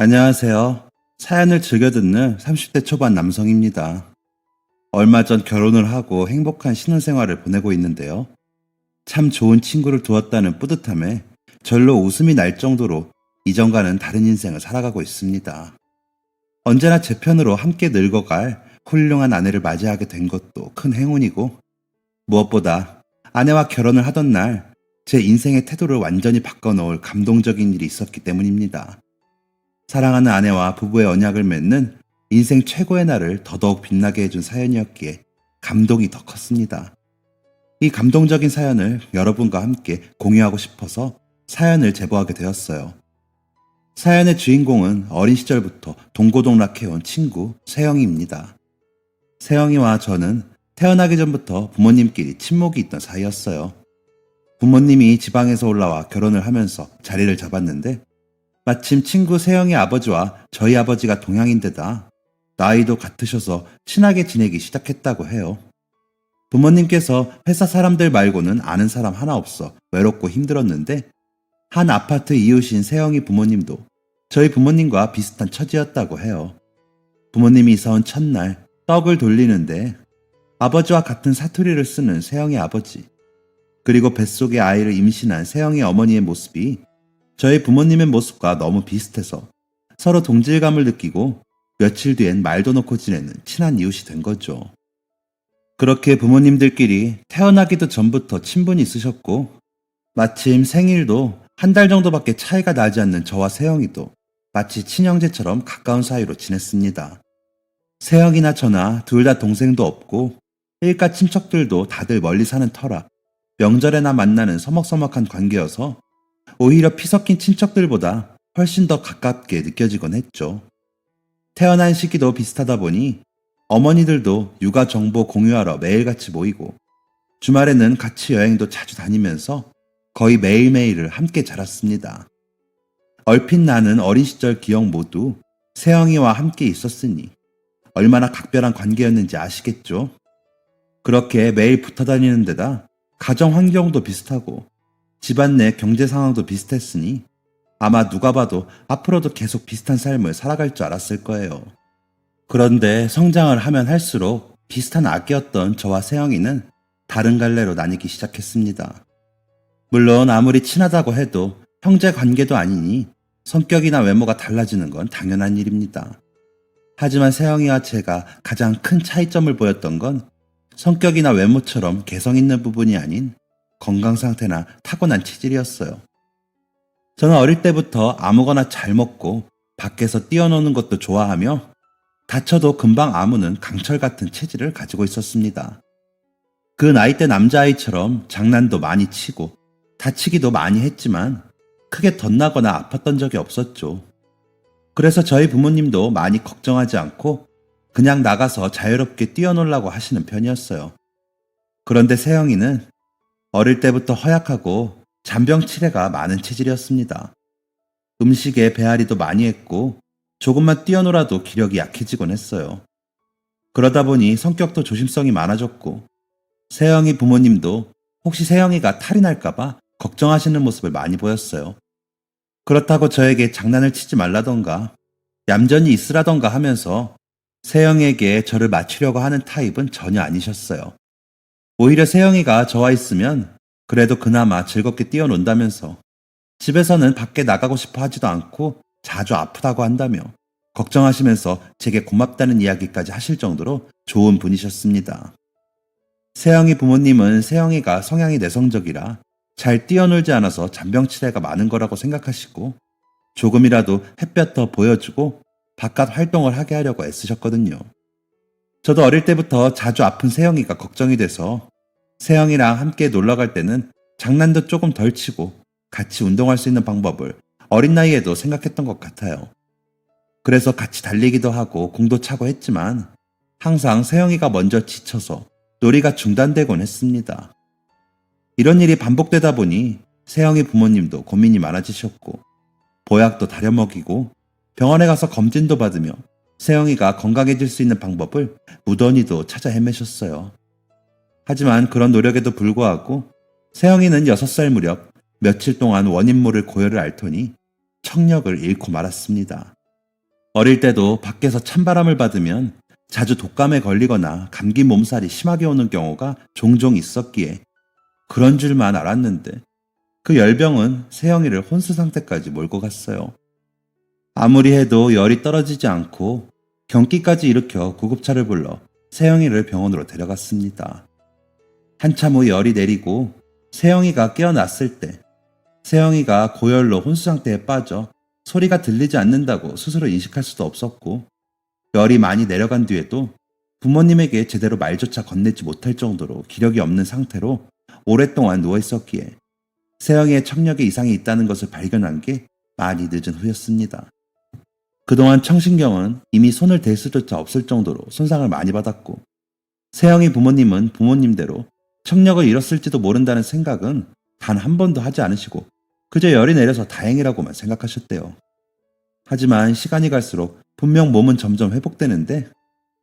안녕하세요. 사연을 즐겨 듣는 30대 초반 남성입니다. 얼마 전 결혼을 하고 행복한 신혼생활을 보내고 있는데요. 참 좋은 친구를 두었다는 뿌듯함에 절로 웃음이 날 정도로 이전과는 다른 인생을 살아가고 있습니다. 언제나 제 편으로 함께 늙어갈 훌륭한 아내를 맞이하게 된 것도 큰 행운이고, 무엇보다 아내와 결혼을 하던 날 제 인생의 태도를 완전히 바꿔놓을 감동적인 일이 있었기 때문입니다. 사랑하는 아내와 부부의 언약을 맺는 인생 최고의 날을 더더욱 빛나게 해준 사연이었기에 감동이 더 컸습니다. 이 감동적인 사연을 여러분과 함께 공유하고 싶어서 사연을 제보하게 되었어요. 사연의 주인공은 어린 시절부터 동고동락해온 친구 세영이입니다. 세영이와 저는 태어나기 전부터 부모님끼리 친목이 있던 사이였어요. 부모님이 지방에서 올라와 결혼을 하면서 자리를 잡았는데, 마침 친구 세영의 아버지와 저희 아버지가 동양인데다 나이도 같으셔서 친하게 지내기 시작했다고 해요. 부모님께서 회사 사람들 말고는 아는 사람 하나 없어 외롭고 힘들었는데, 한 아파트 이웃인 세영이 부모님도 저희 부모님과 비슷한 처지였다고 해요. 부모님이 이사 온 첫날 떡을 돌리는데 아버지와 같은 사투리를 쓰는 세영의 아버지, 그리고 뱃속에 아이를 임신한 세영의 어머니의 모습이 저희 부모님의 모습과 너무 비슷해서 서로 동질감을 느끼고 며칠 뒤엔 말도 놓고 지내는 친한 이웃이 된 거죠. 그렇게 부모님들끼리 태어나기도 전부터 친분이 있으셨고, 마침 생일도 한 달 정도밖에 차이가 나지 않는 저와 세영이도 마치 친형제처럼 가까운 사이로 지냈습니다. 세영이나 저나 둘 다 동생도 없고 일가 친척들도 다들 멀리 사는 터라 명절에나 만나는 서먹서먹한 관계여서 오히려 피 섞인 친척들보다 훨씬 더 가깝게 느껴지곤 했죠. 태어난 시기도 비슷하다 보니 어머니들도 육아 정보 공유하러 매일같이 모이고, 주말에는 같이 여행도 자주 다니면서 거의 매일매일을 함께 자랐습니다. 얼핏 나는 어린 시절 기억 모두 세영이와 함께 있었으니 얼마나 각별한 관계였는지 아시겠죠? 그렇게 매일 붙어 다니는 데다 가정 환경도 비슷하고 집안 내 경제 상황도 비슷했으니 아마 누가 봐도 앞으로도 계속 비슷한 삶을 살아갈 줄 알았을 거예요. 그런데 성장을 하면 할수록 비슷한 아기였던 저와 세영이는 다른 갈래로 나뉘기 시작했습니다. 물론 아무리 친하다고 해도 형제 관계도 아니니 성격이나 외모가 달라지는 건 당연한 일입니다. 하지만 세영이와 제가 가장 큰 차이점을 보였던 건 성격이나 외모처럼 개성 있는 부분이 아닌 건강 상태나 타고난 체질이었어요. 저는 어릴 때부터 아무거나 잘 먹고 밖에서 뛰어노는 것도 좋아하며 다쳐도 금방 아무는 강철 같은 체질을 가지고 있었습니다. 그 나이 때 남자아이처럼 장난도 많이 치고 다치기도 많이 했지만 크게 덧나거나 아팠던 적이 없었죠. 그래서 저희 부모님도 많이 걱정하지 않고 그냥 나가서 자유롭게 뛰어놀라고 하시는 편이었어요. 그런데 세영이는 어릴 때부터 허약하고 잔병치레가 많은 체질이었습니다. 음식에 배앓이도 많이 했고 조금만 뛰어놀아도 기력이 약해지곤 했어요. 그러다 보니 성격도 조심성이 많아졌고, 세영이 부모님도 혹시 세영이가 탈이 날까봐 걱정하시는 모습을 많이 보였어요. 그렇다고 저에게 장난을 치지 말라던가 얌전히 있으라던가 하면서 세영이에게 저를 맞추려고 하는 타입은 전혀 아니셨어요. 오히려 세영이가 저와 있으면 그래도 그나마 즐겁게 뛰어논다면서 집에서는 밖에 나가고 싶어 하지도 않고 자주 아프다고 한다며 걱정하시면서 제게 고맙다는 이야기까지 하실 정도로 좋은 분이셨습니다. 세영이 부모님은 세영이가 성향이 내성적이라 잘 뛰어놀지 않아서 잔병치레가 많은 거라고 생각하시고 조금이라도 햇볕 더 보여주고 바깥 활동을 하게 하려고 애쓰셨거든요. 저도 어릴 때부터 자주 아픈 세영이가 걱정이 돼서 세영이랑 함께 놀러 갈 때는 장난도 조금 덜 치고 같이 운동할 수 있는 방법을 어린 나이에도 생각했던 것 같아요. 그래서 같이 달리기도 하고 공도 차고 했지만 항상 세영이가 먼저 지쳐서 놀이가 중단되곤 했습니다. 이런 일이 반복되다 보니 세영이 부모님도 고민이 많아지셨고 보약도 다려 먹이고 병원에 가서 검진도 받으며 세영이가 건강해질 수 있는 방법을 무던히도 찾아 헤매셨어요. 하지만 그런 노력에도 불구하고 세영이는 6살 무렵 며칠 동안 원인 모를 고열을 앓더니 청력을 잃고 말았습니다. 어릴 때도 밖에서 찬바람을 받으면 자주 독감에 걸리거나 감기 몸살이 심하게 오는 경우가 종종 있었기에 그런 줄만 알았는데 그 열병은 세영이를 혼수 상태까지 몰고 갔어요. 아무리 해도 열이 떨어지지 않고 경기까지 일으켜 구급차를 불러 세영이를 병원으로 데려갔습니다. 한참 후 열이 내리고 세영이가 깨어났을 때 세영이가 고열로 혼수 상태에 빠져 소리가 들리지 않는다고 스스로 인식할 수도 없었고 열이 많이 내려간 뒤에도 부모님에게 제대로 말조차 건네지 못할 정도로 기력이 없는 상태로 오랫동안 누워있었기에 세영이의 청력에 이상이 있다는 것을 발견한 게 많이 늦은 후였습니다. 그동안 청신경은 이미 손을 댈 수조차 없을 정도로 손상을 많이 받았고 세영이 부모님은 부모님대로 청력을 잃었을지도 모른다는 생각은 단 한 번도 하지 않으시고 그저 열이 내려서 다행이라고만 생각하셨대요. 하지만 시간이 갈수록 분명 몸은 점점 회복되는데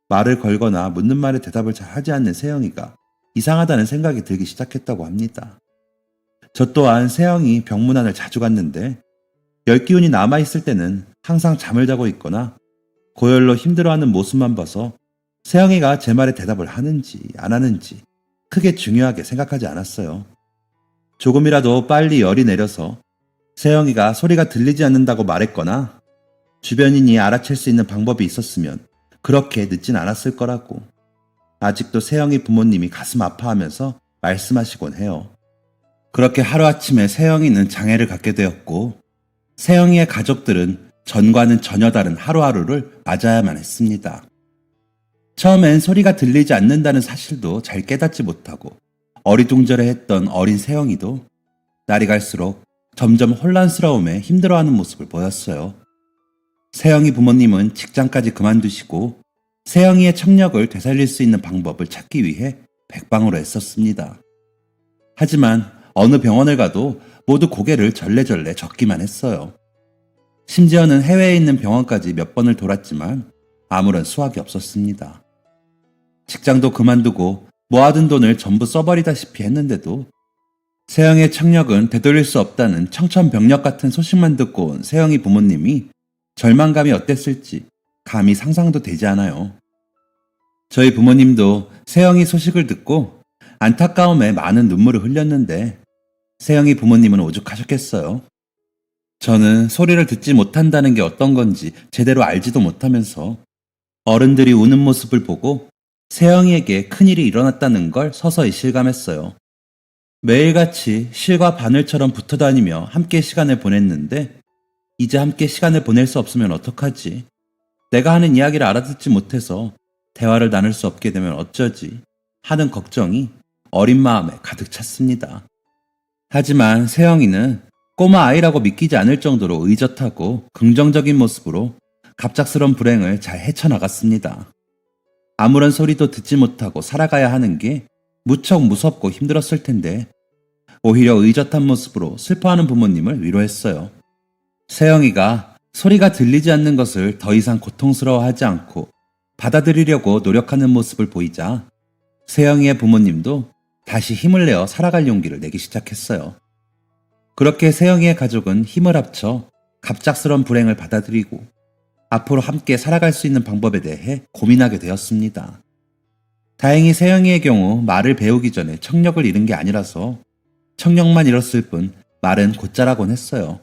말을 걸거나 묻는 말에 대답을 잘 하지 않는 세영이가 이상하다는 생각이 들기 시작했다고 합니다. 저 또한 세영이 병문안을 자주 갔는데 열 기운이 남아있을 때는 항상 잠을 자고 있거나 고열로 힘들어하는 모습만 봐서 세영이가 제 말에 대답을 하는지 안 하는지 크게 중요하게 생각하지 않았어요. 조금이라도 빨리 열이 내려서 세영이가 소리가 들리지 않는다고 말했거나 주변인이 알아챌 수 있는 방법이 있었으면 그렇게 늦진 않았을 거라고. 아직도 세영이 부모님이 가슴 아파하면서 말씀하시곤 해요. 그렇게 하루아침에 세영이는 장애를 갖게 되었고 세영이의 가족들은 전과는 전혀 다른 하루하루를 맞아야만 했습니다. 처음엔 소리가 들리지 않는다는 사실도 잘 깨닫지 못하고 어리둥절해했던 어린 세영이도 날이 갈수록 점점 혼란스러움에 힘들어하는 모습을 보였어요. 세영이 부모님은 직장까지 그만두시고 세영이의 청력을 되살릴 수 있는 방법을 찾기 위해 백방으로 애썼습니다. 하지만 어느 병원을 가도 모두 고개를 절레절레 젓기만 했어요. 심지어는 해외에 있는 병원까지 몇 번을 돌았지만 아무런 수확이 없었습니다. 직장도 그만두고 모아둔 돈을 전부 써버리다시피 했는데도 세영의 청력은 되돌릴 수 없다는 청천벽력 같은 소식만 듣고 온 세영이 부모님이 절망감이 어땠을지 감히 상상도 되지 않아요. 저희 부모님도 세영이 소식을 듣고 안타까움에 많은 눈물을 흘렸는데 세영이 부모님은 오죽하셨겠어요. 저는 소리를 듣지 못한다는 게 어떤 건지 제대로 알지도 못하면서 어른들이 우는 모습을 보고 세영이에게 큰일이 일어났다는 걸 서서히 실감했어요. 매일같이 실과 바늘처럼 붙어 다니며 함께 시간을 보냈는데 이제 함께 시간을 보낼 수 없으면 어떡하지? 내가 하는 이야기를 알아듣지 못해서 대화를 나눌 수 없게 되면 어쩌지? 하는 걱정이 어린 마음에 가득 찼습니다. 하지만 세영이는 꼬마 아이라고 믿기지 않을 정도로 의젓하고 긍정적인 모습으로 갑작스런 불행을 잘 헤쳐나갔습니다. 아무런 소리도 듣지 못하고 살아가야 하는 게 무척 무섭고 힘들었을 텐데 오히려 의젓한 모습으로 슬퍼하는 부모님을 위로했어요. 세영이가 소리가 들리지 않는 것을 더 이상 고통스러워하지 않고 받아들이려고 노력하는 모습을 보이자 세영이의 부모님도 다시 힘을 내어 살아갈 용기를 내기 시작했어요. 그렇게 세영이의 가족은 힘을 합쳐 갑작스런 불행을 받아들이고 앞으로 함께 살아갈 수 있는 방법에 대해 고민하게 되었습니다. 다행히 세영이의 경우 말을 배우기 전에 청력을 잃은 게 아니라서 청력만 잃었을 뿐 말은 곧자라곤 했어요.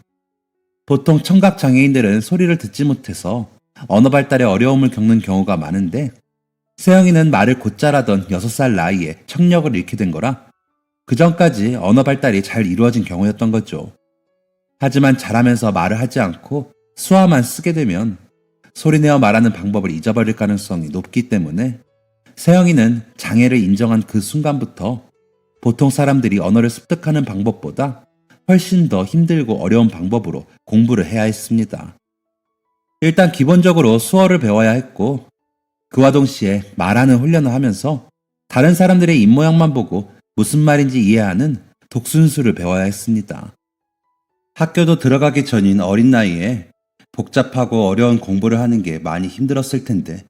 보통 청각 장애인들은 소리를 듣지 못해서 언어 발달에 어려움을 겪는 경우가 많은데 세영이는 말을 곧잘하던 6살 나이에 청력을 잃게 된 거라 그 전까지 언어 발달이 잘 이루어진 경우였던 거죠. 하지만 자라면서 말을 하지 않고 수화만 쓰게 되면 소리내어 말하는 방법을 잊어버릴 가능성이 높기 때문에 세영이는 장애를 인정한 그 순간부터 보통 사람들이 언어를 습득하는 방법보다 훨씬 더 힘들고 어려운 방법으로 공부를 해야 했습니다. 일단 기본적으로 수어를 배워야 했고 그와 동시에 말하는 훈련을 하면서 다른 사람들의 입모양만 보고 무슨 말인지 이해하는 독순수를 배워야 했습니다. 학교도 들어가기 전인 어린 나이에 복잡하고 어려운 공부를 하는 게 많이 힘들었을 텐데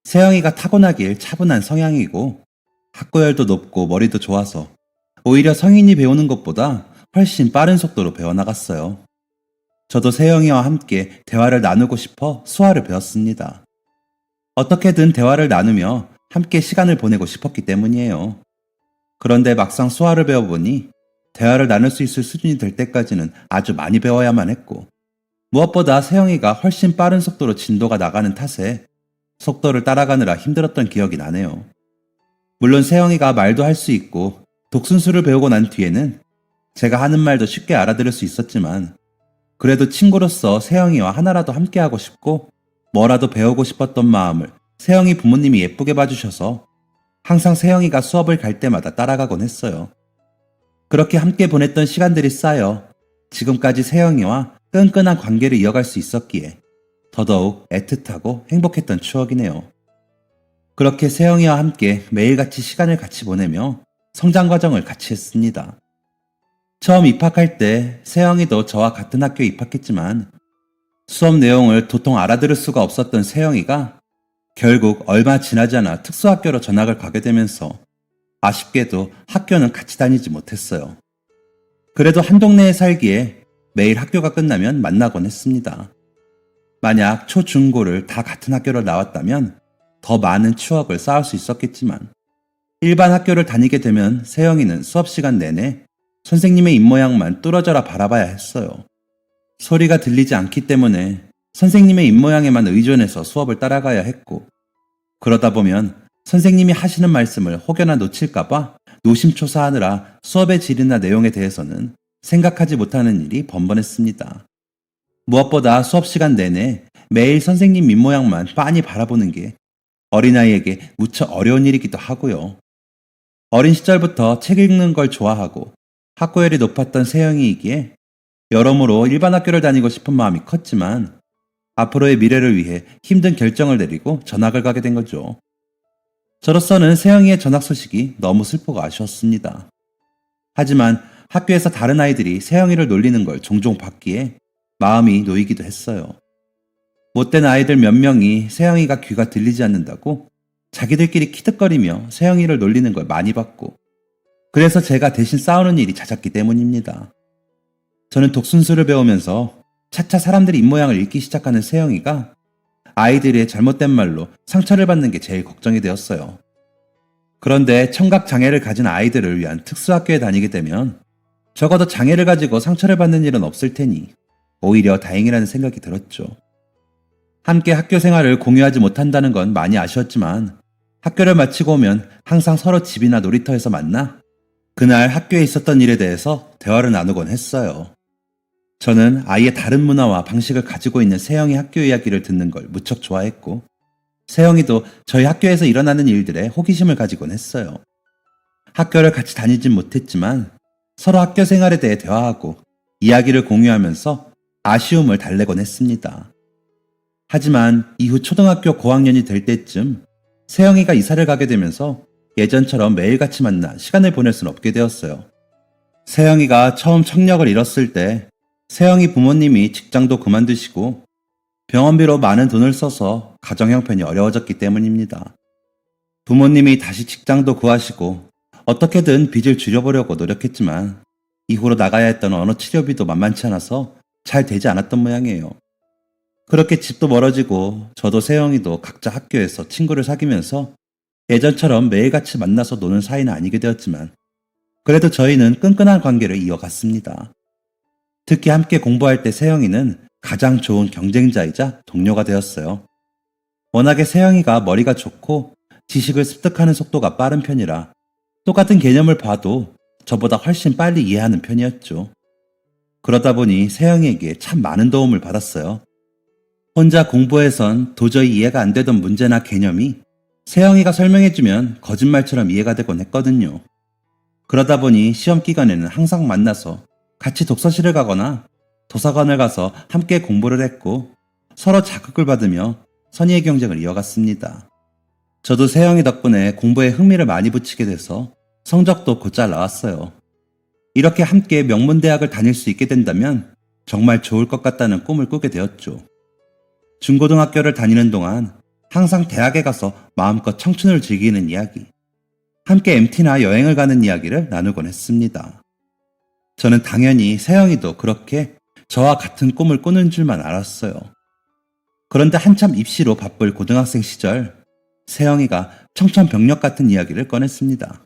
세영이가 타고나길 차분한 성향이고 학구열도 높고 머리도 좋아서 오히려 성인이 배우는 것보다 훨씬 빠른 속도로 배워나갔어요. 저도 세영이와 함께 대화를 나누고 싶어 수화를 배웠습니다. 어떻게든 대화를 나누며 함께 시간을 보내고 싶었기 때문이에요. 그런데 막상 수화를 배워보니 대화를 나눌 수 있을 수준이 될 때까지는 아주 많이 배워야만 했고, 무엇보다 세영이가 훨씬 빠른 속도로 진도가 나가는 탓에 속도를 따라가느라 힘들었던 기억이 나네요. 물론 세영이가 말도 할 수 있고 독순수를 배우고 난 뒤에는 제가 하는 말도 쉽게 알아들을 수 있었지만, 그래도 친구로서 세영이와 하나라도 함께하고 싶고 뭐라도 배우고 싶었던 마음을 세영이 부모님이 예쁘게 봐주셔서 항상 세영이가 수업을 갈 때마다 따라가곤 했어요. 그렇게 함께 보냈던 시간들이 쌓여 지금까지 세영이와 끈끈한 관계를 이어갈 수 있었기에 더더욱 애틋하고 행복했던 추억이네요. 그렇게 세영이와 함께 매일같이 시간을 같이 보내며 성장 과정을 같이 했습니다. 처음 입학할 때 세영이도 저와 같은 학교에 입학했지만 수업 내용을 도통 알아들을 수가 없었던 세영이가 결국 얼마 지나지 않아 특수학교로 전학을 가게 되면서 아쉽게도 학교는 같이 다니지 못했어요. 그래도 한 동네에 살기에 매일 학교가 끝나면 만나곤 했습니다. 만약 초, 중, 고를 다 같은 학교를 나왔다면 더 많은 추억을 쌓을 수 있었겠지만, 일반 학교를 다니게 되면 세영이는 수업 시간 내내 선생님의 입모양만 뚫어져라 바라봐야 했어요. 소리가 들리지 않기 때문에 선생님의 입모양에만 의존해서 수업을 따라가야 했고, 그러다 보면 선생님이 하시는 말씀을 혹여나 놓칠까봐 노심초사하느라 수업의 질이나 내용에 대해서는 생각하지 못하는 일이 번번했습니다. 무엇보다 수업 시간 내내 매일 선생님 입모양만 빤히 바라보는 게 어린아이에게 무척 어려운 일이기도 하고요. 어린 시절부터 책 읽는 걸 좋아하고 학구열이 높았던 세영이이기에 여러모로 일반 학교를 다니고 싶은 마음이 컸지만 앞으로의 미래를 위해 힘든 결정을 내리고 전학을 가게 된 거죠. 저로서는 세영이의 전학 소식이 너무 슬프고 아쉬웠습니다. 하지만 학교에서 다른 아이들이 세영이를 놀리는 걸 종종 봤기에 마음이 놓이기도 했어요. 못된 아이들 몇 명이 세영이가 귀가 들리지 않는다고 자기들끼리 키득거리며 세영이를 놀리는 걸 많이 봤고, 그래서 제가 대신 싸우는 일이 잦았기 때문입니다. 저는 독순수를 배우면서 차차 사람들의 입모양을 읽기 시작하는 세영이가 아이들의 잘못된 말로 상처를 받는 게 제일 걱정이 되었어요. 그런데 청각 장애를 가진 아이들을 위한 특수학교에 다니게 되면 적어도 장애를 가지고 상처를 받는 일은 없을 테니 오히려 다행이라는 생각이 들었죠. 함께 학교 생활을 공유하지 못한다는 건 많이 아쉬웠지만, 학교를 마치고 오면 항상 서로 집이나 놀이터에서 만나 그날 학교에 있었던 일에 대해서 대화를 나누곤 했어요. 저는 아이의 다른 문화와 방식을 가지고 있는 세영이 학교 이야기를 듣는 걸 무척 좋아했고, 세영이도 저희 학교에서 일어나는 일들에 호기심을 가지곤 했어요. 학교를 같이 다니진 못했지만 서로 학교 생활에 대해 대화하고 이야기를 공유하면서 아쉬움을 달래곤 했습니다. 하지만 이후 초등학교 고학년이 될 때쯤 세영이가 이사를 가게 되면서 예전처럼 매일같이 만나 시간을 보낼 수는 없게 되었어요. 세영이가 처음 청력을 잃었을 때 세영이 부모님이 직장도 그만두시고 병원비로 많은 돈을 써서 가정 형편이 어려워졌기 때문입니다. 부모님이 다시 직장도 구하시고 어떻게든 빚을 줄여보려고 노력했지만 이후로 나가야 했던 언어 치료비도 만만치 않아서 잘 되지 않았던 모양이에요. 그렇게 집도 멀어지고 저도 세영이도 각자 학교에서 친구를 사귀면서 예전처럼 매일같이 만나서 노는 사이는 아니게 되었지만 그래도 저희는 끈끈한 관계를 이어갔습니다. 특히 함께 공부할 때 세영이는 가장 좋은 경쟁자이자 동료가 되었어요. 워낙에 세영이가 머리가 좋고 지식을 습득하는 속도가 빠른 편이라 똑같은 개념을 봐도 저보다 훨씬 빨리 이해하는 편이었죠. 그러다 보니 세영이에게 참 많은 도움을 받았어요. 혼자 공부해선 도저히 이해가 안 되던 문제나 개념이 세영이가 설명해주면 거짓말처럼 이해가 되곤 했거든요. 그러다 보니 시험 기간에는 항상 만나서 같이 독서실을 가거나 도서관을 가서 함께 공부를 했고 서로 자극을 받으며 선의의 경쟁을 이어갔습니다. 저도 세영이 덕분에 공부에 흥미를 많이 붙이게 돼서 성적도 곧잘 나왔어요. 이렇게 함께 명문대학을 다닐 수 있게 된다면 정말 좋을 것 같다는 꿈을 꾸게 되었죠. 중고등학교를 다니는 동안 항상 대학에 가서 마음껏 청춘을 즐기는 이야기, 함께 MT나 여행을 가는 이야기를 나누곤 했습니다. 저는 당연히 세영이도 그렇게 저와 같은 꿈을 꾸는 줄만 알았어요. 그런데 한참 입시로 바쁠 고등학생 시절, 세영이가 청천벽력 같은 이야기를 꺼냈습니다.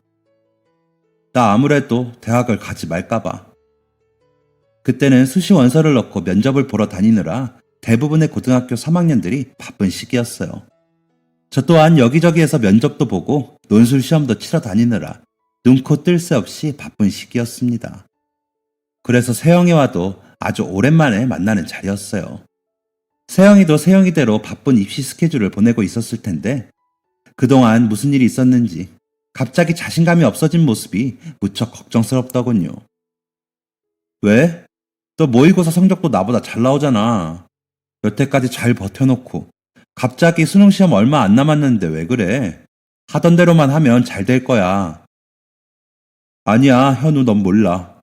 나 아무래도 대학을 가지 말까봐. 그때는 수시 원서를 넣고 면접을 보러 다니느라 대부분의 고등학교 3학년들이 바쁜 시기였어요. 저 또한 여기저기에서 면접도 보고 논술 시험도 치러 다니느라 눈코 뜰 새 없이 바쁜 시기였습니다. 그래서 세영이와도 아주 오랜만에 만나는 자리였어요. 세영이도 세영이대로 바쁜 입시 스케줄을 보내고 있었을 텐데 그동안 무슨 일이 있었는지 갑자기 자신감이 없어진 모습이 무척 걱정스럽더군요. 왜? 너 모의고사 성적도 나보다 잘 나오잖아. 여태까지 잘 버텨놓고 갑자기 수능시험 얼마 안 남았는데 왜 그래? 하던 대로만 하면 잘 될 거야. 아니야, 현우, 넌 몰라.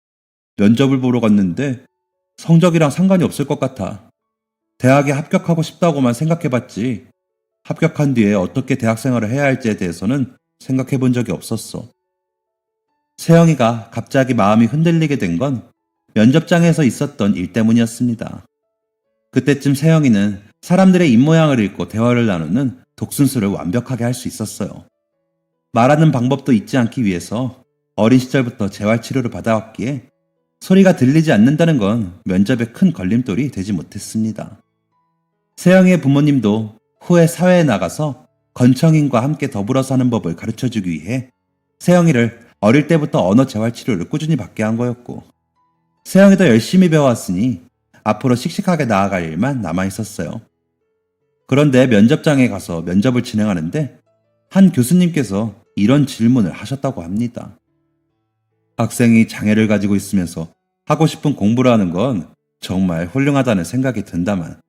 면접을 보러 갔는데 성적이랑 상관이 없을 것 같아. 대학에 합격하고 싶다고만 생각해봤지. 합격한 뒤에 어떻게 대학 생활을 해야 할지에 대해서는 생각해본 적이 없었어. 세영이가 갑자기 마음이 흔들리게 된 건 면접장에서 있었던 일 때문이었습니다. 그때쯤 세영이는 사람들의 입모양을 읽고 대화를 나누는 독순술을 완벽하게 할 수 있었어요. 말하는 방법도 잊지 않기 위해서 어린 시절부터 재활치료를 받아왔기에 소리가 들리지 않는다는 건 면접에 큰 걸림돌이 되지 못했습니다. 세영이의 부모님도 후에 사회에 나가서 건청인과 함께 더불어 사는 법을 가르쳐주기 위해 세영이를 어릴 때부터 언어 재활치료를 꾸준히 받게 한 거였고, 세영이도 열심히 배워왔으니 앞으로 씩씩하게 나아갈 일만 남아있었어요. 그런데 면접장에 가서 면접을 진행하는데 한 교수님께서 이런 질문을 하셨다고 합니다. 학생이 장애를 가지고 있으면서 하고 싶은 공부를 하는 건 정말 훌륭하다는 생각이 든다만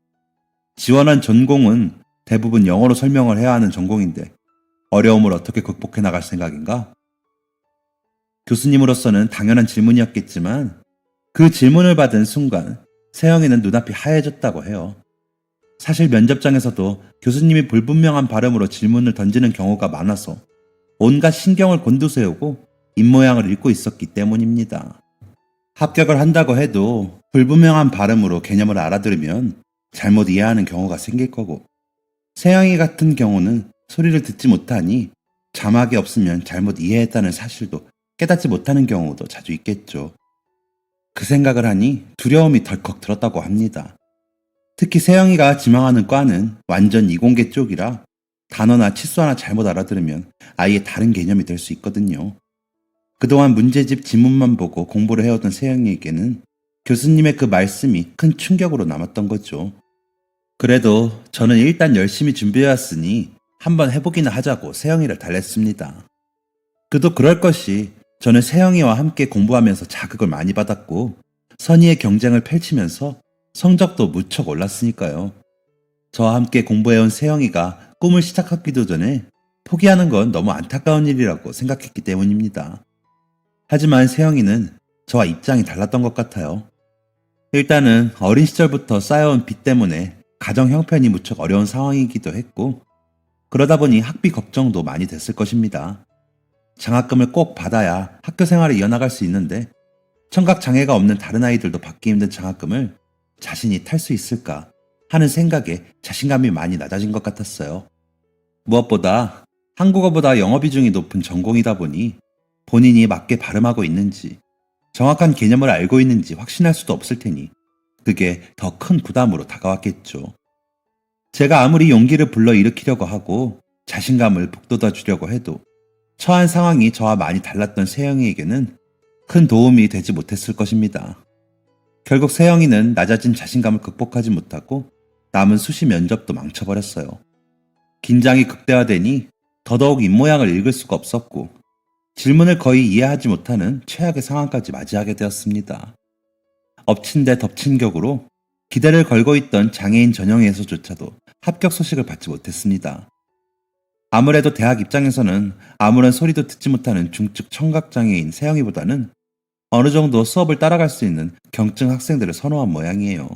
지원한 전공은 대부분 영어로 설명을 해야 하는 전공인데 어려움을 어떻게 극복해 나갈 생각인가? 교수님으로서는 당연한 질문이었겠지만 그 질문을 받은 순간 세영이는 눈앞이 하얘졌다고 해요. 사실 면접장에서도 교수님이 불분명한 발음으로 질문을 던지는 경우가 많아서 온갖 신경을 곤두세우고 입모양을 읽고 있었기 때문입니다. 합격을 한다고 해도 불분명한 발음으로 개념을 알아들으면 잘못 이해하는 경우가 생길 거고, 세영이 같은 경우는 소리를 듣지 못하니 자막이 없으면 잘못 이해했다는 사실도 깨닫지 못하는 경우도 자주 있겠죠. 그 생각을 하니 두려움이 덜컥 들었다고 합니다. 특히 세영이가 지망하는 과는 완전 이공계 쪽이라 단어나 치수 하나 잘못 알아들으면 아예 다른 개념이 될 수 있거든요. 그동안 문제집 지문만 보고 공부를 해오던 세영이에게는 교수님의 그 말씀이 큰 충격으로 남았던 거죠. 그래도 저는 일단 열심히 준비해왔으니 한번 해보기나 하자고 세영이를 달랬습니다. 그도 그럴 것이 저는 세영이와 함께 공부하면서 자극을 많이 받았고 선의의 경쟁을 펼치면서 성적도 무척 올랐으니까요. 저와 함께 공부해온 세영이가 꿈을 시작하기도 전에 포기하는 건 너무 안타까운 일이라고 생각했기 때문입니다. 하지만 세영이는 저와 입장이 달랐던 것 같아요. 일단은 어린 시절부터 쌓여온 빚 때문에 가정 형편이 무척 어려운 상황이기도 했고, 그러다 보니 학비 걱정도 많이 됐을 것입니다. 장학금을 꼭 받아야 학교 생활을 이어나갈 수 있는데 청각 장애가 없는 다른 아이들도 받기 힘든 장학금을 자신이 탈 수 있을까 하는 생각에 자신감이 많이 낮아진 것 같았어요. 무엇보다 한국어보다 영어 비중이 높은 전공이다 보니 본인이 맞게 발음하고 있는지 정확한 개념을 알고 있는지 확신할 수도 없을 테니 그게 더 큰 부담으로 다가왔겠죠. 제가 아무리 용기를 불러일으키려고 하고 자신감을 북돋아 주려고 해도 처한 상황이 저와 많이 달랐던 세영이에게는 큰 도움이 되지 못했을 것입니다. 결국 세영이는 낮아진 자신감을 극복하지 못하고 남은 수시 면접도 망쳐버렸어요. 긴장이 극대화되니 더더욱 입모양을 읽을 수가 없었고 질문을 거의 이해하지 못하는 최악의 상황까지 맞이하게 되었습니다. 엎친 데 덮친 격으로 기대를 걸고 있던 장애인 전형에서조차도 합격 소식을 받지 못했습니다. 아무래도 대학 입장에서는 아무런 소리도 듣지 못하는 중증 청각장애인 세영이보다는 어느 정도 수업을 따라갈 수 있는 경증 학생들을 선호한 모양이에요.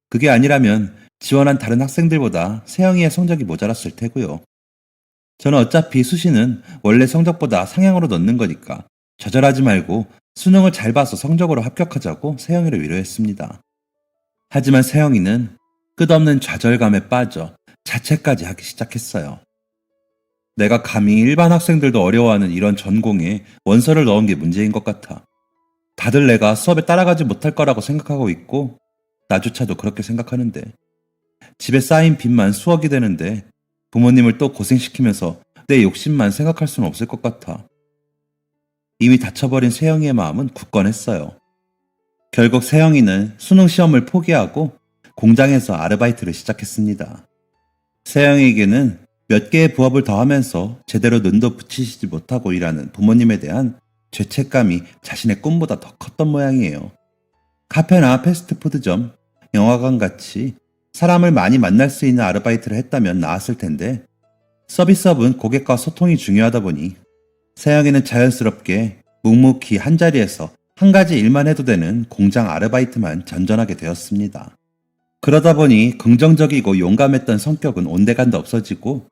그게 아니라면 지원한 다른 학생들보다 세영이의 성적이 모자랐을 테고요. 저는 어차피 수시는 원래 성적보다 상향으로 넣는 거니까 좌절하지 말고 수능을 잘 봐서 성적으로 합격하자고 세영이를 위로했습니다. 하지만 세영이는 끝없는 좌절감에 빠져 자책까지 하기 시작했어요. 내가 감히 일반 학생들도 어려워하는 이런 전공에 원서를 넣은 게 문제인 것 같아. 다들 내가 수업에 따라가지 못할 거라고 생각하고 있고 나조차도 그렇게 생각하는데 집에 쌓인 빚만 수억이 되는데 부모님을 또 고생시키면서 내 욕심만 생각할 수는 없을 것 같아. 이미 다쳐버린 세영이의 마음은 굳건했어요. 결국 세영이는 수능 시험을 포기하고 공장에서 아르바이트를 시작했습니다. 세영이에게는 몇 개의 부업을 더 하면서 제대로 눈도 붙이시지 못하고 일하는 부모님에 대한 죄책감이 자신의 꿈보다 더 컸던 모양이에요. 카페나 패스트푸드점, 영화관 같이 사람을 많이 만날 수 있는 아르바이트를 했다면 나았을 텐데 서비스업은 고객과 소통이 중요하다 보니 세영이는 자연스럽게 묵묵히 한자리에서 한 가지 일만 해도 되는 공장 아르바이트만 전전하게 되었습니다. 그러다 보니 긍정적이고 용감했던 성격은 온데간데 없어지고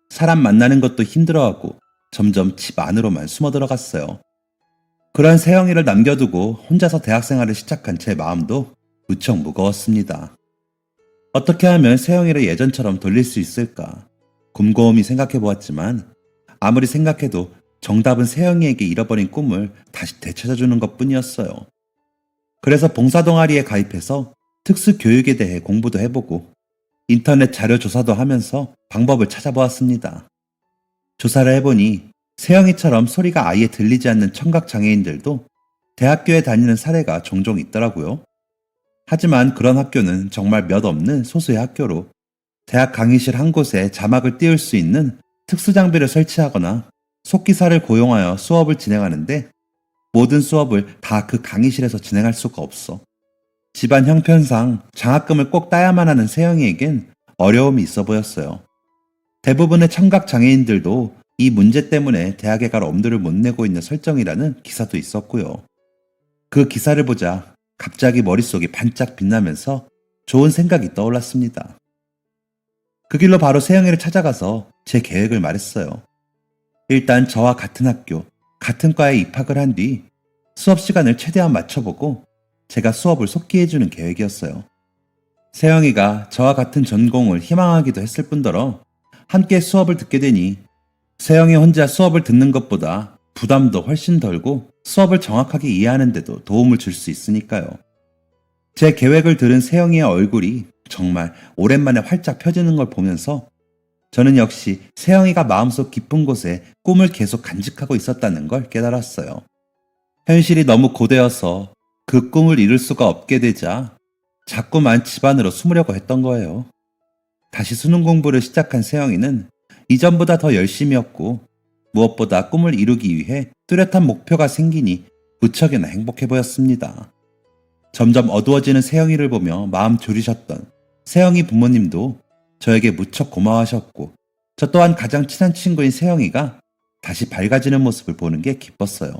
사람 만나는 것도 힘들어하고 점점 집 안으로만 숨어 들어갔어요. 그런 세영이를 남겨두고 혼자서 대학생활을 시작한 제 마음도 무척 무거웠습니다. 어떻게 하면 세영이를 예전처럼 돌릴 수 있을까? 곰곰이 생각해 보았지만 아무리 생각해도 정답은 세영이에게 잃어버린 꿈을 다시 되찾아주는 것 뿐이었어요. 그래서 봉사동아리에 가입해서 특수교육에 대해 공부도 해보고 인터넷 자료 조사도 하면서 방법을 찾아보았습니다. 조사를 해보니 세영이처럼 소리가 아예 들리지 않는 청각장애인들도 대학교에 다니는 사례가 종종 있더라고요. 하지만 그런 학교는 정말 몇 없는 소수의 학교로 대학 강의실 한 곳에 자막을 띄울 수 있는 특수장비를 설치하거나 속기사를 고용하여 수업을 진행하는데 모든 수업을 다 그 강의실에서 진행할 수가 없어. 집안 형편상 장학금을 꼭 따야만 하는 세영이에겐 어려움이 있어 보였어요. 대부분의 청각장애인들도 이 문제 때문에 대학에 갈 엄두를 못 내고 있는 설정이라는 기사도 있었고요. 그 기사를 보자 갑자기 머릿속이 반짝 빛나면서 좋은 생각이 떠올랐습니다. 그 길로 바로 세영이를 찾아가서 제 계획을 말했어요. 일단 저와 같은 학교, 같은 과에 입학을 한 뒤 수업 시간을 최대한 맞춰보고 제가 수업을 속기해주는 계획이었어요. 세영이가 저와 같은 전공을 희망하기도 했을 뿐더러 함께 수업을 듣게 되니 세영이 혼자 수업을 듣는 것보다 부담도 훨씬 덜고 수업을 정확하게 이해하는 데도 도움을 줄 수 있으니까요. 제 계획을 들은 세영이의 얼굴이 정말 오랜만에 활짝 펴지는 걸 보면서 저는 역시 세영이가 마음속 깊은 곳에 꿈을 계속 간직하고 있었다는 걸 깨달았어요. 현실이 너무 고되어서 그 꿈을 이룰 수가 없게 되자 자꾸만 집안으로 숨으려고 했던 거예요. 다시 수능 공부를 시작한 세영이는 이전보다 더 열심히였고 무엇보다 꿈을 이루기 위해 뚜렷한 목표가 생기니 무척이나 행복해 보였습니다. 점점 어두워지는 세영이를 보며 마음 졸이셨던 세영이 부모님도 저에게 무척 고마워하셨고 저 또한 가장 친한 친구인 세영이가 다시 밝아지는 모습을 보는 게 기뻤어요.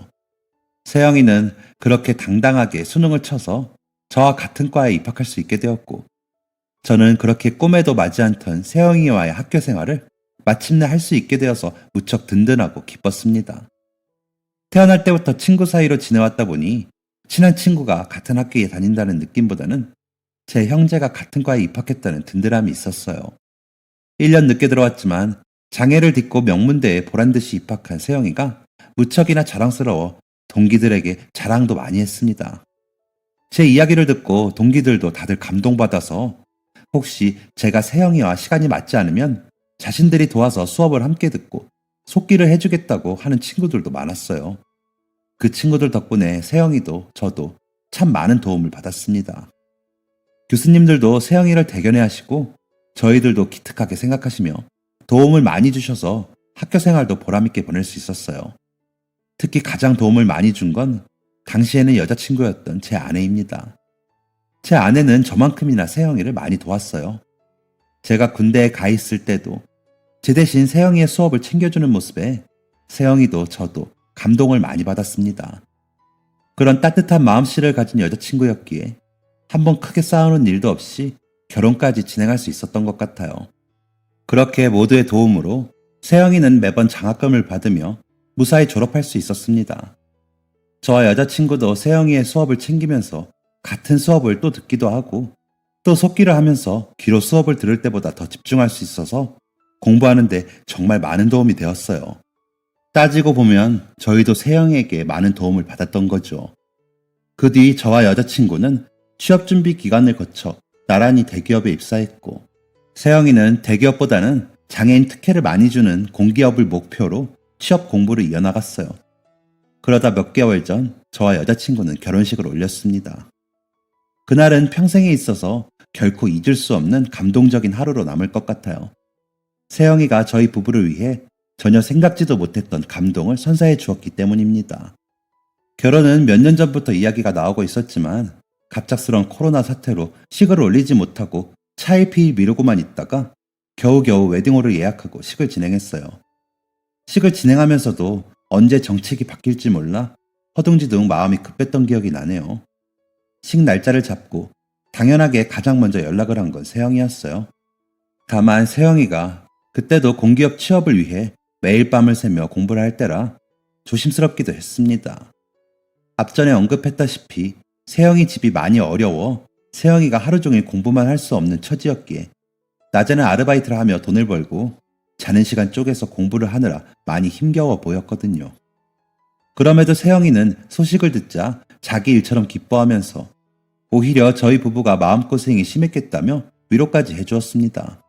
세영이는 그렇게 당당하게 수능을 쳐서 저와 같은 과에 입학할 수 있게 되었고 저는 그렇게 꿈에도 마지 않던 세영이와의 학교 생활을 마침내 할 수 있게 되어서 무척 든든하고 기뻤습니다. 태어날 때부터 친구 사이로 지내왔다 보니 친한 친구가 같은 학교에 다닌다는 느낌보다는 제 형제가 같은 과에 입학했다는 든든함이 있었어요. 1년 늦게 들어왔지만 장애를 딛고 명문대에 보란듯이 입학한 세영이가 무척이나 자랑스러워 동기들에게 자랑도 많이 했습니다. 제 이야기를 듣고 동기들도 다들 감동받아서 혹시 제가 세영이와 시간이 맞지 않으면 자신들이 도와서 수업을 함께 듣고 속기를 해주겠다고 하는 친구들도 많았어요. 그 친구들 덕분에 세영이도 저도 참 많은 도움을 받았습니다. 교수님들도 세영이를 대견해 하시고 저희들도 기특하게 생각하시며 도움을 많이 주셔서 학교 생활도 보람있게 보낼 수 있었어요. 특히 가장 도움을 많이 준 건 당시에는 여자친구였던 제 아내입니다. 제 아내는 저만큼이나 세영이를 많이 도왔어요. 제가 군대에 가 있을 때도 제 대신 세영이의 수업을 챙겨주는 모습에 세영이도 저도 감동을 많이 받았습니다. 그런 따뜻한 마음씨를 가진 여자친구였기에 한번 크게 싸우는 일도 없이 결혼까지 진행할 수 있었던 것 같아요. 그렇게 모두의 도움으로 세영이는 매번 장학금을 받으며 무사히 졸업할 수 있었습니다. 저와 여자친구도 세영이의 수업을 챙기면서 같은 수업을 또 듣기도 하고 또 속기를 하면서 귀로 수업을 들을 때보다 더 집중할 수 있어서 공부하는데 정말 많은 도움이 되었어요. 따지고 보면 저희도 세영에게 많은 도움을 받았던 거죠. 그 뒤 저와 여자친구는 취업 준비 기간을 거쳐 나란히 대기업에 입사했고, 세영이는 대기업보다는 장애인 특혜를 많이 주는 공기업을 목표로 취업 공부를 이어나갔어요. 그러다 몇 개월 전 저와 여자친구는 결혼식을 올렸습니다. 그날은 평생에 있어서 결코 잊을 수 없는 감동적인 하루로 남을 것 같아요. 세영이가 저희 부부를 위해 전혀 생각지도 못했던 감동을 선사해 주었기 때문입니다. 결혼은 몇 년 전부터 이야기가 나오고 있었지만 갑작스러운 코로나 사태로 식을 올리지 못하고 차일피일 미루고만 있다가 겨우겨우 웨딩홀을 예약하고 식을 진행했어요. 식을 진행하면서도 언제 정책이 바뀔지 몰라 허둥지둥 마음이 급했던 기억이 나네요. 식 날짜를 잡고 당연하게 가장 먼저 연락을 한 건 세영이였어요. 다만 세영이가 그때도 공기업 취업을 위해 매일 밤을 새며 공부를 할 때라 조심스럽기도 했습니다. 앞전에 언급했다시피 세영이 집이 많이 어려워 세영이가 하루 종일 공부만 할 수 없는 처지였기에 낮에는 아르바이트를 하며 돈을 벌고 자는 시간 쪼개서 공부를 하느라 많이 힘겨워 보였거든요. 그럼에도 세영이는 소식을 듣자 자기 일처럼 기뻐하면서 오히려 저희 부부가 마음고생이 심했겠다며 위로까지 해주었습니다.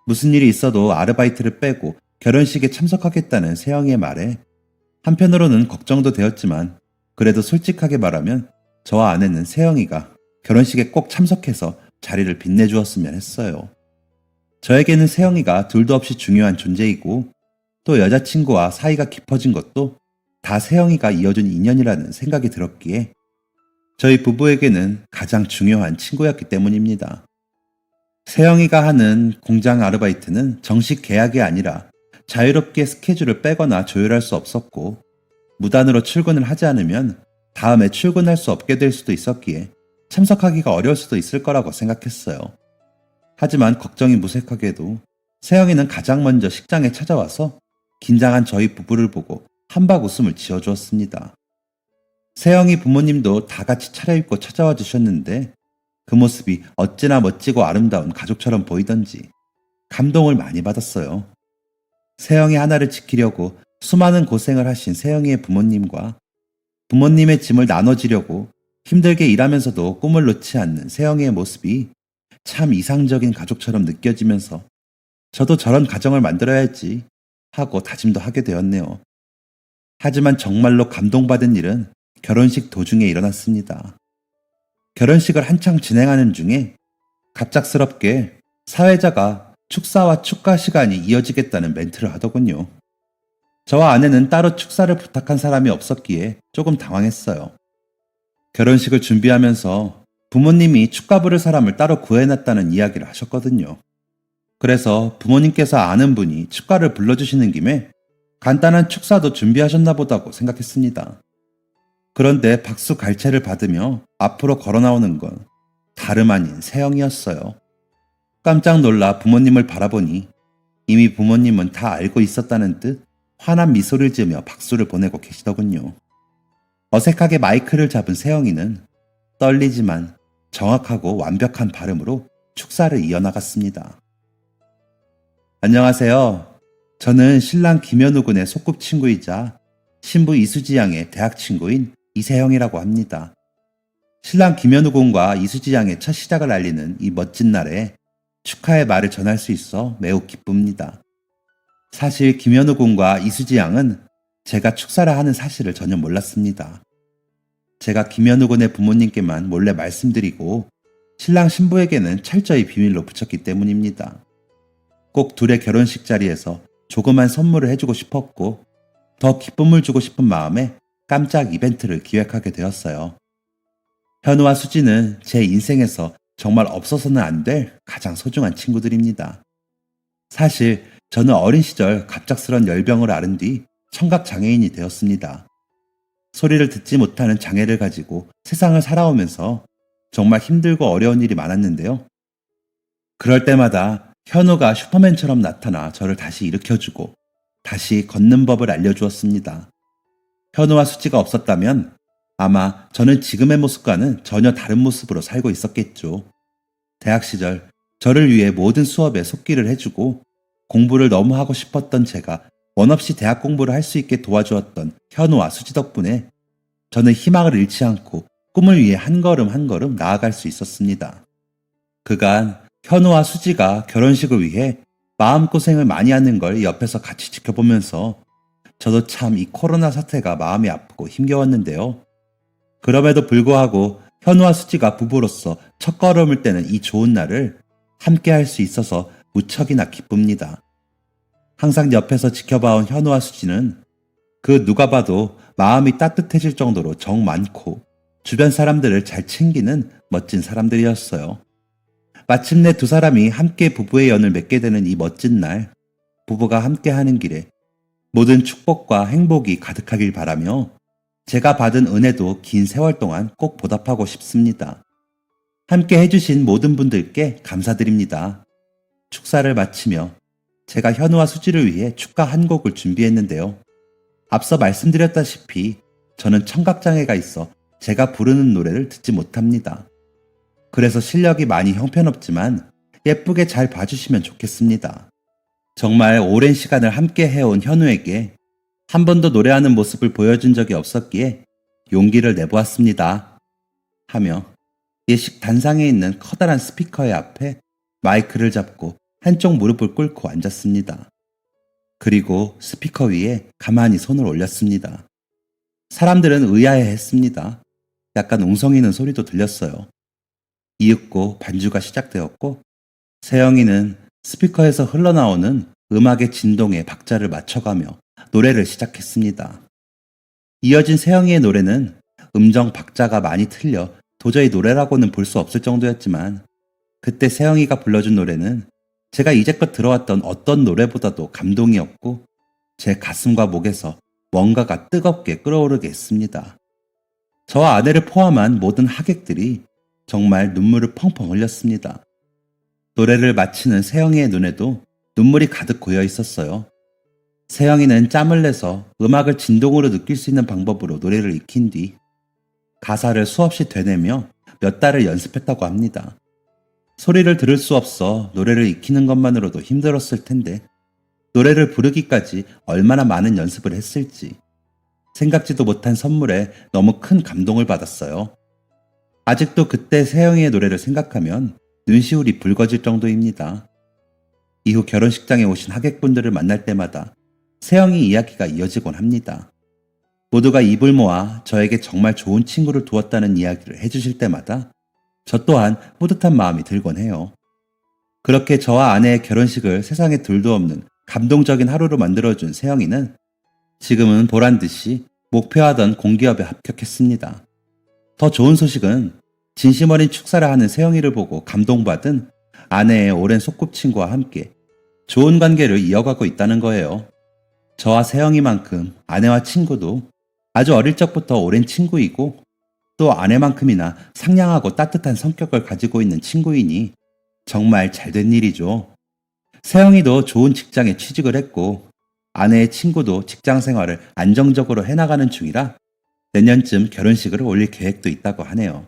무슨 일이 있어도 아르바이트를 빼고 결혼식에 참석하겠다는 세영이의 말에 한편으로는 걱정도 되었지만 그래도 솔직하게 말하면 저와 아내는 세영이가 결혼식에 꼭 참석해서 자리를 빛내주었으면 했어요. 저에게는 세영이가 둘도 없이 중요한 존재이고 또 여자친구와 사이가 깊어진 것도 다 세영이가 이어준 인연이라는 생각이 들었기에 저희 부부에게는 가장 중요한 친구였기 때문입니다. 세영이가 하는 공장 아르바이트는 정식 계약이 아니라 자유롭게 스케줄을 빼거나 조율할 수 없었고 무단으로 출근을 하지 않으면 다음에 출근할 수 없게 될 수도 있었기에 참석하기가 어려울 수도 있을 거라고 생각했어요. 하지만 걱정이 무색하게도 세영이는 가장 먼저 식장에 찾아와서 긴장한 저희 부부를 보고 한박 웃음을 지어주었습니다. 세영이 부모님도 다 같이 차려입고 찾아와 주셨는데 그 모습이 어찌나 멋지고 아름다운 가족처럼 보이던지 감동을 많이 받았어요. 세영이 하나를 지키려고 수많은 고생을 하신 세영이의 부모님과 부모님의 짐을 나눠지려고 힘들게 일하면서도 꿈을 놓지 않는 세영이의 모습이 참 이상적인 가족처럼 느껴지면서 저도 저런 가정을 만들어야지 하고 다짐도 하게 되었네요. 하지만 정말로 감동받은 일은 결혼식 도중에 일어났습니다. 결혼식을 한창 진행하는 중에 갑작스럽게 사회자가 축사와 축가 시간이 이어지겠다는 멘트를 하더군요. 저와 아내는 따로 축사를 부탁한 사람이 없었기에 조금 당황했어요. 결혼식을 준비하면서 부모님이 축가 부를 사람을 따로 구해놨다는 이야기를 하셨거든요. 그래서 부모님께서 아는 분이 축가를 불러주시는 김에 간단한 축사도 준비하셨나 보다고 생각했습니다. 그런데 박수 갈채를 받으며 앞으로 걸어 나오는 건 다름 아닌 세영이었어요. 깜짝 놀라 부모님을 바라보니 이미 부모님은 다 알고 있었다는 듯 환한 미소를 지으며 박수를 보내고 계시더군요. 어색하게 마이크를 잡은 세영이는 떨리지만 정확하고 완벽한 발음으로 축사를 이어나갔습니다. 안녕하세요. 저는 신랑 김현우 군의 소꿉친구이자 신부 이수지 양의 대학 친구인 이세영이라고 합니다. 신랑 김현우 군과 이수지 양의 첫 시작을 알리는 이 멋진 날에 축하의 말을 전할 수 있어 매우 기쁩니다. 사실 김현우 군과 이수지 양은 제가 축사를 하는 사실을 전혀 몰랐습니다. 제가 김현우 군의 부모님께만 몰래 말씀드리고 신랑 신부에게는 철저히 비밀로 붙였기 때문입니다. 꼭 둘의 결혼식 자리에서 조그만 선물을 해주고 싶었고 더 기쁨을 주고 싶은 마음에 깜짝 이벤트를 기획하게 되었어요. 현우와 수지는 제 인생에서 정말 없어서는 안 될 가장 소중한 친구들입니다. 사실 저는 어린 시절 갑작스런 열병을 앓은 뒤 청각장애인이 되었습니다. 소리를 듣지 못하는 장애를 가지고 세상을 살아오면서 정말 힘들고 어려운 일이 많았는데요. 그럴 때마다 현우가 슈퍼맨처럼 나타나 저를 다시 일으켜주고 다시 걷는 법을 알려주었습니다. 현우와 수지가 없었다면 아마 저는 지금의 모습과는 전혀 다른 모습으로 살고 있었겠죠. 대학 시절 저를 위해 모든 수업에 속기를 해주고 공부를 너무 하고 싶었던 제가 원 없이 대학 공부를 할 수 있게 도와주었던 현우와 수지 덕분에 저는 희망을 잃지 않고 꿈을 위해 한 걸음 한 걸음 나아갈 수 있었습니다. 그간 현우와 수지가 결혼식을 위해 마음고생을 많이 하는 걸 옆에서 같이 지켜보면서 저도 참 이 코로나 사태가 마음이 아프고 힘겨웠는데요. 그럼에도 불구하고 현우와 수지가 부부로서 첫걸음을 떼는 이 좋은 날을 함께 할 수 있어서 무척이나 기쁩니다. 항상 옆에서 지켜봐온 현우와 수지는 그 누가 봐도 마음이 따뜻해질 정도로 정 많고 주변 사람들을 잘 챙기는 멋진 사람들이었어요. 마침내 두 사람이 함께 부부의 연을 맺게 되는 이 멋진 날, 부부가 함께 하는 길에 모든 축복과 행복이 가득하길 바라며 제가 받은 은혜도 긴 세월 동안 꼭 보답하고 싶습니다. 함께 해주신 모든 분들께 감사드립니다. 축사를 마치며 제가 현우와 수지를 위해 축가 한 곡을 준비했는데요. 앞서 말씀드렸다시피 저는 청각장애가 있어 제가 부르는 노래를 듣지 못합니다. 그래서 실력이 많이 형편없지만 예쁘게 잘 봐주시면 좋겠습니다. 정말 오랜 시간을 함께 해온 현우에게 한 번도 노래하는 모습을 보여준 적이 없었기에 용기를 내보았습니다. 하며 예식 단상에 있는 커다란 스피커의 앞에 마이크를 잡고 한쪽 무릎을 꿇고 앉았습니다. 그리고 스피커 위에 가만히 손을 올렸습니다. 사람들은 의아해했습니다. 약간 웅성이는 소리도 들렸어요. 이윽고 반주가 시작되었고 세영이는 스피커에서 흘러나오는 음악의 진동에 박자를 맞춰가며 노래를 시작했습니다. 이어진 세영이의 노래는 음정 박자가 많이 틀려 도저히 노래라고는 볼 수 없을 정도였지만 그때 세영이가 불러준 노래는 제가 이제껏 들어왔던 어떤 노래보다도 감동이었고 제 가슴과 목에서 뭔가가 뜨겁게 끓어오르게 했습니다. 저와 아내를 포함한 모든 하객들이 정말 눈물을 펑펑 흘렸습니다. 노래를 마치는 세영이의 눈에도 눈물이 가득 고여 있었어요. 세영이는 짬을 내서 음악을 진동으로 느낄 수 있는 방법으로 노래를 익힌 뒤 가사를 수없이 되뇌며 몇 달을 연습했다고 합니다. 소리를 들을 수 없어 노래를 익히는 것만으로도 힘들었을 텐데 노래를 부르기까지 얼마나 많은 연습을 했을지 생각지도 못한 선물에 너무 큰 감동을 받았어요. 아직도 그때 세영이의 노래를 생각하면 눈시울이 붉어질 정도입니다. 이후 결혼식장에 오신 하객분들을 만날 때마다 세영이 이야기가 이어지곤 합니다. 모두가 입을 모아 저에게 정말 좋은 친구를 두었다는 이야기를 해주실 때마다 저 또한 뿌듯한 마음이 들곤 해요. 그렇게 저와 아내의 결혼식을 세상에 둘도 없는 감동적인 하루로 만들어준 세영이는 지금은 보란듯이 목표하던 공기업에 합격했습니다. 더 좋은 소식은 진심 어린 축사를 하는 세영이를 보고 감동받은 아내의 오랜 소꿉친구와 함께 좋은 관계를 이어가고 있다는 거예요. 저와 세영이만큼 아내와 친구도 아주 어릴 적부터 오랜 친구이고 또 아내만큼이나 상냥하고 따뜻한 성격을 가지고 있는 친구이니 정말 잘된 일이죠. 세영이도 좋은 직장에 취직을 했고 아내의 친구도 직장 생활을 안정적으로 해나가는 중이라 내년쯤 결혼식을 올릴 계획도 있다고 하네요.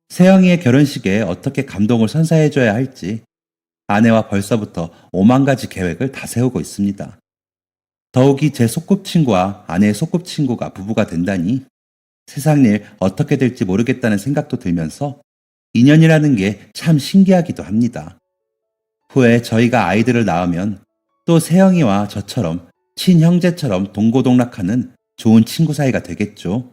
세영이의 결혼식에 어떻게 감동을 선사해줘야 할지 아내와 벌써부터 5만 가지 계획을 다 세우고 있습니다. 더욱이 제 소꿉친구와 아내의 소꿉친구가 부부가 된다니 세상 일 어떻게 될지 모르겠다는 생각도 들면서 인연이라는 게 참 신기하기도 합니다. 후에 저희가 아이들을 낳으면 또 세영이와 저처럼 친형제처럼 동고동락하는 좋은 친구 사이가 되겠죠.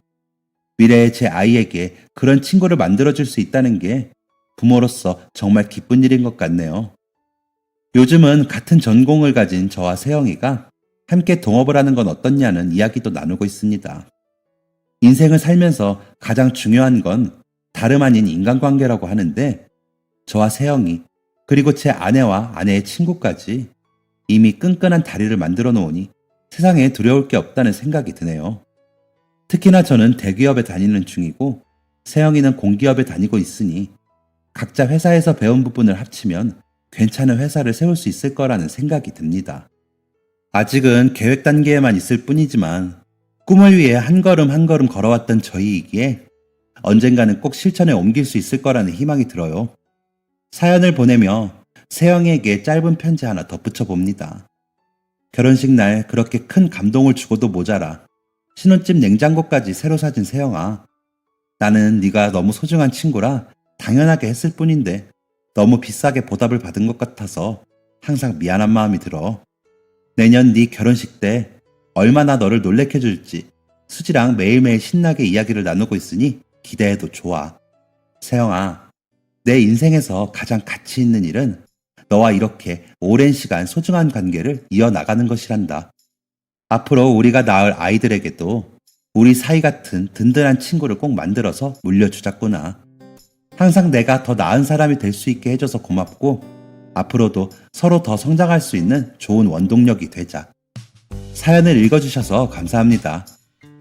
미래의 제 아이에게 그런 친구를 만들어줄 수 있다는 게 부모로서 정말 기쁜 일인 것 같네요. 요즘은 같은 전공을 가진 저와 세영이가 함께 동업을 하는 건 어떻냐는 이야기도 나누고 있습니다. 인생을 살면서 가장 중요한 건 다름 아닌 인간관계라고 하는데 저와 세영이 그리고 제 아내와 아내의 친구까지 이미 끈끈한 다리를 만들어 놓으니 세상에 두려울 게 없다는 생각이 드네요. 특히나 저는 대기업에 다니는 중이고 세영이는 공기업에 다니고 있으니 각자 회사에서 배운 부분을 합치면 괜찮은 회사를 세울 수 있을 거라는 생각이 듭니다. 아직은 계획 단계에만 있을 뿐이지만 꿈을 위해 한 걸음 한 걸음 걸어왔던 저희이기에 언젠가는 꼭 실천에 옮길 수 있을 거라는 희망이 들어요. 사연을 보내며 세영에게 짧은 편지 하나 덧붙여 봅니다. 결혼식 날 그렇게 큰 감동을 주고도 모자라 신혼집 냉장고까지 새로 사준 세영아. 나는 네가 너무 소중한 친구라 당연하게 했을 뿐인데 너무 비싸게 보답을 받은 것 같아서 항상 미안한 마음이 들어. 내년 네 결혼식 때 얼마나 너를 놀래켜 줄지 수지랑 매일매일 신나게 이야기를 나누고 있으니 기대해도 좋아. 세영아, 내 인생에서 가장 가치 있는 일은 너와 이렇게 오랜 시간 소중한 관계를 이어나가는 것이란다. 앞으로 우리가 낳을 아이들에게도 우리 사이 같은 든든한 친구를 꼭 만들어서 물려주자꾸나. 항상 내가 더 나은 사람이 될 수 있게 해줘서 고맙고 앞으로도 서로 더 성장할 수 있는 좋은 원동력이 되자. 사연을 읽어주셔서 감사합니다.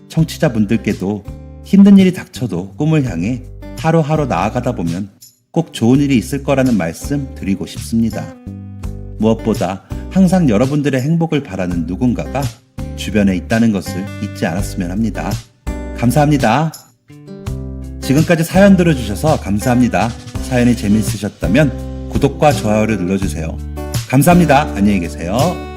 청취자분들께도 힘든 일이 닥쳐도 꿈을 향해 하루하루 나아가다 보면 꼭 좋은 일이 있을 거라는 말씀 드리고 싶습니다. 무엇보다 항상 여러분들의 행복을 바라는 누군가가 주변에 있다는 것을 잊지 않았으면 합니다. 감사합니다. 지금까지 사연 들어주셔서 감사합니다. 사연이 재밌으셨다면 구독과 좋아요를 눌러주세요. 감사합니다. 안녕히 계세요.